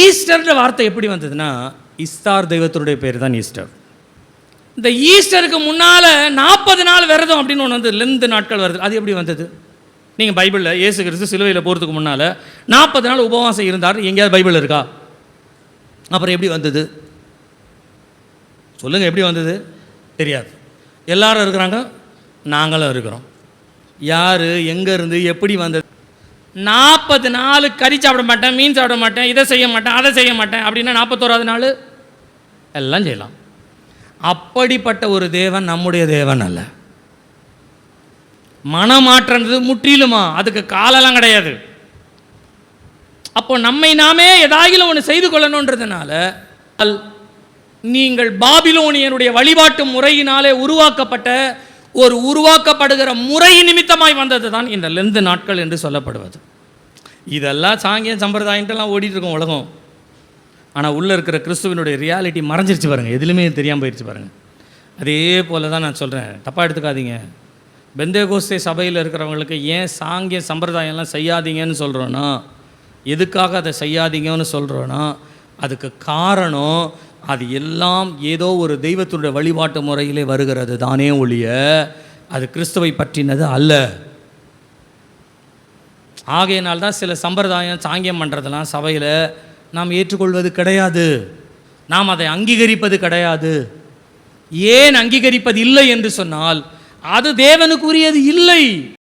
ஈஸ்டர்ன்ற வார்த்தை எப்படி வந்ததுன்னா, இஸ்தார் தெய்வத்தினுடைய பேர் தான் ஈஸ்டர். இந்த ஈஸ்டருக்கு முன்னால் 40 நாள் விரதம் அப்படின்னு ஒன்று வந்து லெந்து நாட்கள் வருது. அது எப்படி வந்தது? நீங்கள் பைபிளில் இயேசு கிறிஸ்து சிலுவையில் போகிறதுக்கு முன்னால் 40 நாள் உபவாசம் இருந்தார், எங்கேயாவது பைபிள் இருக்கா? அப்புறம் எப்படி வந்தது சொல்லுங்கள்? எப்படி வந்தது தெரியாது. எல்லாரும் இருக்கிறாங்க, நாங்களும் இருக்கிறோம். யார் எங்கேருந்து எப்படி வந்தது? 40 நாள் கறி சாப்பிட மாட்டேன், மீன் சாப்பிட மாட்டேன், இதை செய்ய மாட்டேன், அதை செய்ய மாட்டேன் அப்படின்னா 41வது நாள் எல்லாம் செய்யலாம். அப்படிப்பட்ட ஒரு தேவன் நம்முடைய தேவன் அல்ல. மனமாற்றன்றது முற்றிலுமா, அதுக்கு காலெல்லாம் கிடையாது. அப்போ நம்மை நாமே ஏதாயிலும் ஒன்று செய்து கொள்ளணுன்றதுனால நீங்கள் பாபிலோனியனுடைய வழிபாட்டு முறையினாலே உருவாக்கப்படுகிற முறை நிமித்தமாய் வந்தது தான் இந்த லெந்து நாட்கள் என்று சொல்லப்படுவது. இதெல்லாம் சாங்கியம் சம்பிரதாயன்ட்டுலாம் ஓடிட்டு இருக்கோம் உலகம். ஆனால் உள்ளே இருக்கிற கிறிஸ்துவனுடைய ரியாலிட்டி மறைஞ்சிருச்சு பாருங்கள், எதுலையுமே தெரியாமல் போயிடுச்சு பாருங்கள். அதே போல் தான் நான் சொல்கிறேன், தப்பாக எடுத்துக்காதீங்க. பெந்தேகோஸ்தே சபையில் இருக்கிறவங்களுக்கு ஏன் சாங்கிய சம்பிரதாயம்லாம் செய்யாதீங்கன்னு சொல்கிறோன்னா, எதுக்காக அதை செய்யாதீங்கன்னு சொல்கிறோன்னா, அதுக்கு காரணம் அது எல்லாம் ஏதோ ஒரு தெய்வத்துடைய வழிபாட்டு முறையிலே வருகிறது தானே ஒழிய அது கிறிஸ்துவை பற்றினது அல்ல. ஆகையினால்தான் சில சம்பிரதாயம் சாங்கியம் பண்ணுறதெல்லாம் சபையில் நாம் ஏற்றுக்கொள்வது கிடையாது, நாம் அதை அங்கீகரிப்பது கிடையாது. ஏன் அங்கீகரிப்பது இல்லை என்று சொன்னால் அது தேவனுக்குரியது இல்லை.